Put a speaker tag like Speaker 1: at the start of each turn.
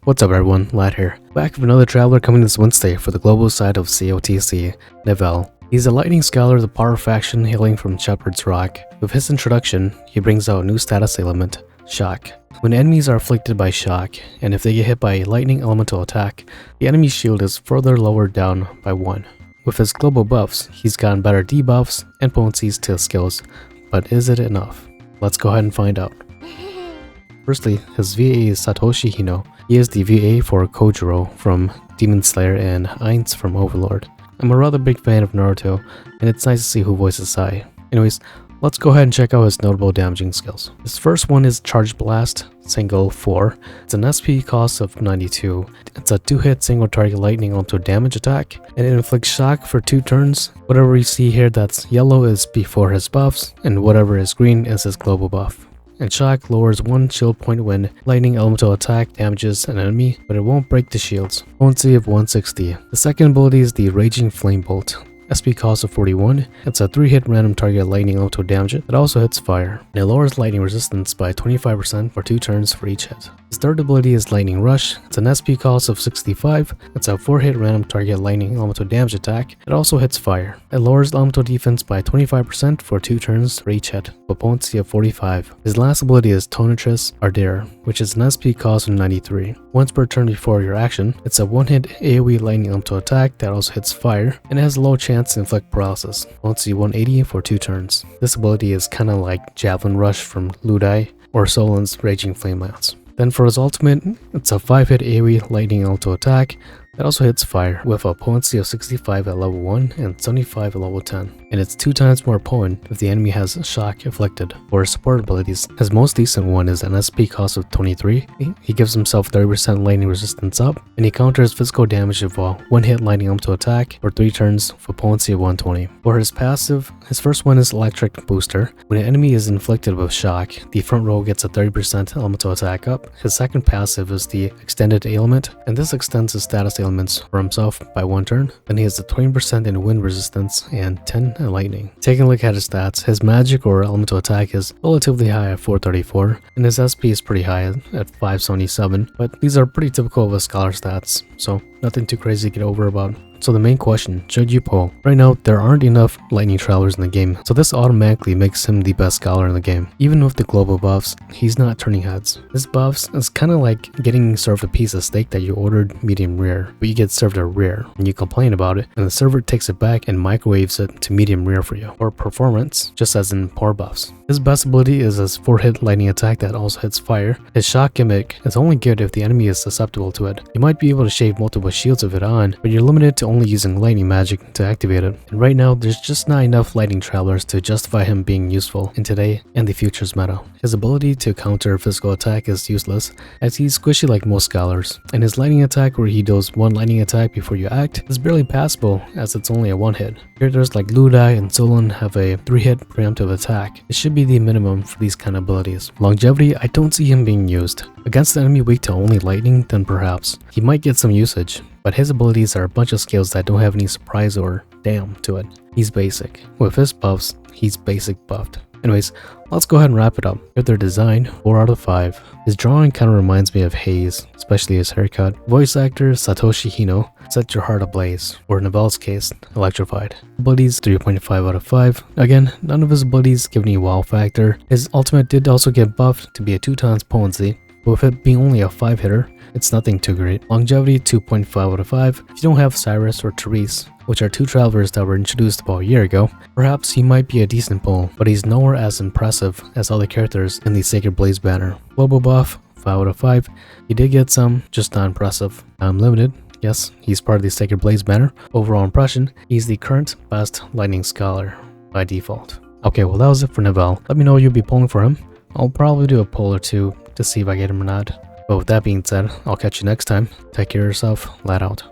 Speaker 1: What's up everyone, Lad here, back with another traveler coming this Wednesday for the global side of COTC, Nivelle. He's a lightning scholar of the power faction hailing from Shepherd's Rock. With his introduction, he brings out a new status ailment, Shock. When enemies are afflicted by shock, and if they get hit by a lightning elemental attack, the enemy's shield is further lowered down by 1. With his global buffs, he's gotten better debuffs and potencies to his skills, but is it enough? Let's go ahead and find out. Firstly, his VA is Satoshi Hino. He is the VA for Kojiro from Demon Slayer and Ainz from Overlord. I'm a rather big fan of Naruto, and it's nice to see who voices Sai. Anyways, let's go ahead and check out his notable damaging skills. His first one is Charge Blast, single 4. It's an SP cost of 92. It's a 2-hit single target lightning elemental damage attack, and it inflicts shock for 2 turns. Whatever you see here that's yellow is before his buffs, and whatever is green is his global buff. And shock lowers 1 shield point when lightning elemental attack damages an enemy, but it won't break the shields. Potency of 160. The second ability is the Raging Flame Bolt. SP cost of 41. It's a 3-hit random target lightning elemental damage. It also hits fire. And it lowers lightning resistance by 25% for 2 turns for each hit. His third ability is Lightning Rush. It's an SP cost of 65. It's a 4-hit random target lightning elemental damage attack. It also hits fire. It lowers elemental defense by 25% for 2 turns for each hit, with potency of 45. His last ability is Tonatress Ardere, which is an SP cost of 93. Once per turn before your action, it's a 1-hit AoE lightning elemental attack that also hits fire, and it has a low chance to inflict paralysis. Potency 180 for 2 turns. This ability is kinda like Javelin Rush from Ludai or Solin's Raging Flame Lance. Then for his ultimate, it's a 5-hit AoE lightning elemental attack that also hits fire, with a potency of 65 at level 1 and 75 at level 10. And it's 2 times more potent if the enemy has shock inflicted. For his support abilities, his most decent one is an SP cost of 23. He gives himself 30% lightning resistance up, and he counters physical damage of a 1-hit lightning elemental attack for 3 turns for potency of 120. For his passive, his first one is Electric Booster. When an enemy is inflicted with shock, the front row gets a 30% elemental attack up. His second passive is the Extended Ailment, and this extends his status ailments for himself by 1 turn. Then he has a 20% in wind resistance and 10 in lightning. Taking a look at his stats, his magic or elemental attack is relatively high at 434, and his SP is pretty high at 577, but these are pretty typical of a scholar stats, so nothing too crazy to get over about. So the main question, should you pull? Right now, there aren't enough lightning travelers in the game, so this automatically makes him the best scholar in the game. Even with the global buffs, he's not turning heads. His buffs is kind of like getting served a piece of steak that you ordered medium rare, but you get served a rare, and you complain about it, and the server takes it back and microwaves it to medium rare for you. Or performance, just as in power buffs. His best ability is his 4-hit lightning attack that also hits fire. His shock gimmick is only good if the enemy is susceptible to it. You might be able to shave multiple shields of it on, but you're limited to only using lightning magic to activate it. And right now, there's just not enough lightning travelers to justify him being useful in today and the future's meta. His ability to counter physical attack is useless, as he's squishy like most scholars. And his lightning attack, where he does 1 lightning attack before you act, is barely passable as it's only a 1-hit. Characters like Ludai and Solon have a 3-hit preemptive attack. It should be the minimum for these kind of abilities. Longevity, I don't see him being used. Against an enemy weak to only lightning, then perhaps. He might get some usage, but his abilities are a bunch of skills that don't have any surprise or damn to it. He's basic. With his buffs, he's basic buffed. Anyways, let's go ahead and wrap it up. With their design, 4 out of 5. His drawing kind of reminds me of Haze, especially his haircut. Voice actor, Satoshi Hino, set your heart ablaze, or in Nivelle's case, electrified. Abilities, 3.5 out of 5. Again, none of his abilities give any wow factor. His ultimate did also get buffed to be a 2 times potency, but with it being only a 5-hitter, it's nothing too great. Longevity, 2.5 out of 5. If you don't have Cyrus or Therese, which are 2 travelers that were introduced about a year ago, perhaps he might be a decent pull, but he's nowhere as impressive as other characters in the Sacred Blaze banner. Global buff, 5 out of 5. He did get some, just not impressive. Unlimited, yes, he's part of the Sacred Blaze banner. Overall impression, he's the current best lightning scholar by default. Okay, well that was it for Nivelle. Let me know you'll be pulling for him. I'll probably do a pull or 2 to see if I get him or not. But with that being said, I'll catch you next time. Take care of yourself. Lad out.